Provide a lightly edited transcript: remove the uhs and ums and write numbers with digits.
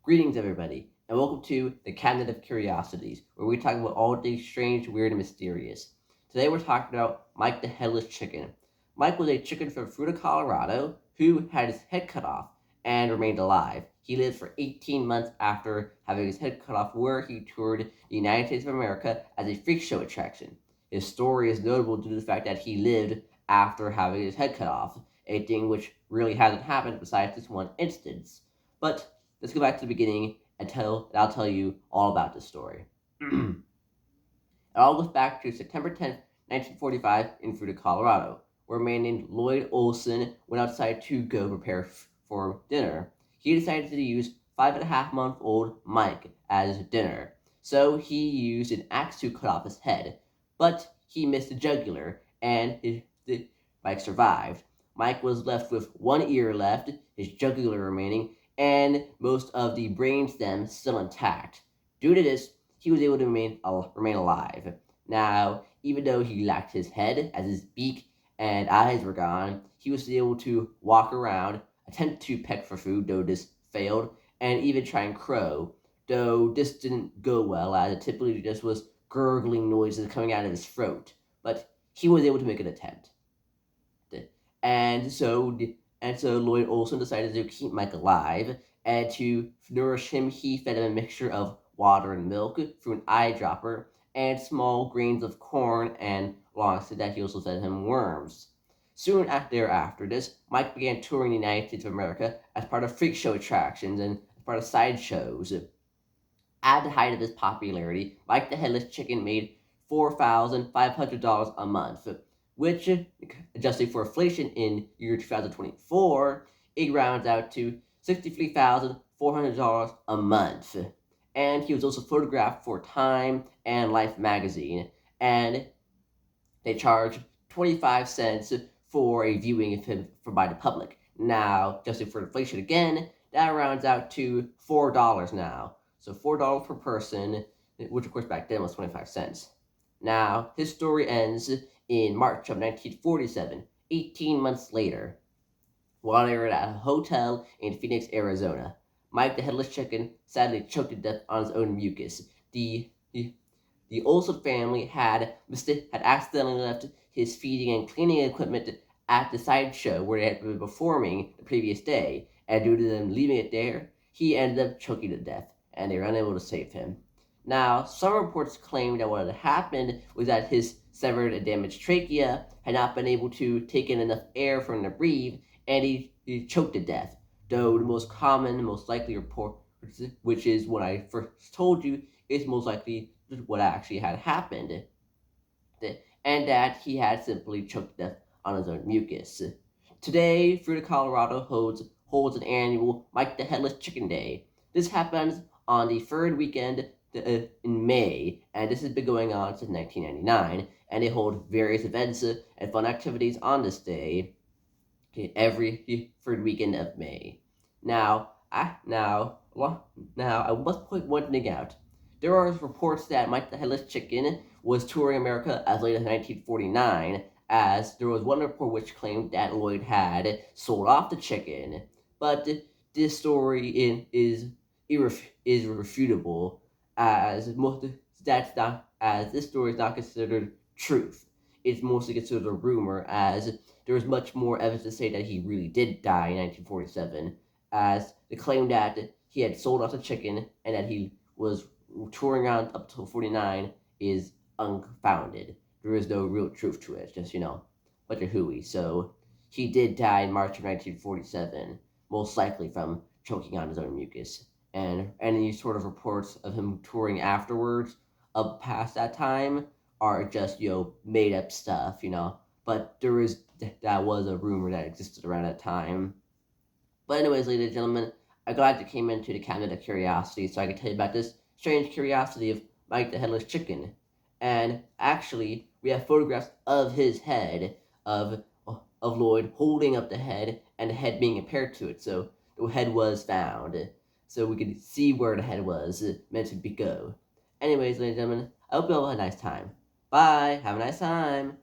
Greetings, everybody, and welcome to the Cabinet of Curiosities, where we talk about all things strange, weird, and mysterious. Today we're talking about Mike the Headless Chicken. Mike was a chicken from Fruita, Colorado, who had his head cut off and remained alive. He lived for 18 months after having his head cut off, where he toured the United States of America as a freak show attraction. His story is notable due to the fact that he lived after having his head cut off, a thing which really hasn't happened besides this one instance. But let's go back to the beginning and I'll tell you all about this story. It all goes back to September 10th, 1945 in Fruita, Colorado, where a man named Lloyd Olson went outside to go prepare for dinner. He decided to use 5.5-month-old Mike as dinner, so he used an axe to cut off his head, but he missed the jugular, and Mike survived. Mike was left with one ear left, his jugular remaining, and most of the brain stem still intact. Due to this, he was able to remain alive. Now, even though he lacked his head, as his beak and eyes were gone, he was able to walk around, attempt to peck for food, though this failed, and even try and crow, though this didn't go well, as it typically just was gurgling noises coming out of his throat. But he was able to make an attempt. And so Lloyd Olson decided to keep Mike alive, and to nourish him, he fed him a mixture of water and milk through an eyedropper, and small grains of corn, and alongside that he also fed him worms. Soon after this, Mike began touring the United States of America as part of freak show attractions and as part of sideshows. At the height of his popularity, Mike the Headless Chicken made $4,500 a month, which, adjusting for inflation in year 2024, it rounds out to $63,400 a month. And he was also photographed for Time and Life magazine, and they charged 25 cents for a viewing of him by the public. Now, adjusting for inflation again, that rounds out to $4 now. So $4 per person, which of course back then was 25 cents. Now, his story ends in March of 1947, 18 months later, while they were at a hotel in Phoenix, Arizona. Mike the Headless Chicken sadly choked to death on his own mucus. The Olson family had accidentally left his feeding and cleaning equipment at the sideshow where they had been performing the previous day, and due to them leaving it there, he ended up choking to death, and they were unable to save him. Now, some reports claim that what had happened was that his severed and damaged trachea had not been able to take in enough air for him to breathe, and he choked to death. Though the most common, most likely report, which is what I first told you, is most likely what actually had happened, and that he had simply choked to death on his own mucus. Today, Fruita, Colorado holds an annual Mike the Headless Chicken Day. This happens on the third weekend in May, and this has been going on since 1999, and they hold various events and fun activities on this day every third weekend of May. Now I must point one thing out. There are reports that Mike the Headless Chicken was touring America as late as 1949, as there was one report which claimed that Lloyd had sold off the chicken, but this story is irrefutable, as this story is not considered truth. It's mostly considered a rumor, as there is much more evidence to say that he really did die in 1947, as the claim that he had sold off the chicken and that he was touring around up till 49 is unfounded. There is no real truth to it, just, bunch of hooey. So he did die in March of 1947, most likely from choking on his own mucus. And any sort of reports of him touring afterwards, up past that time, are just, made up stuff, But that was a rumor that existed around that time. But anyways, ladies and gentlemen, I'm glad you came into the Cabinet of Curiosities so I can tell you about this strange curiosity of Mike the Headless Chicken. And actually, we have photographs of his head, of Lloyd holding up the head, and the head being compared to it. So the head was found, so we could see where the head was meant to go. Anyways, ladies and gentlemen, I hope you all have a nice time. Bye. Have a nice time.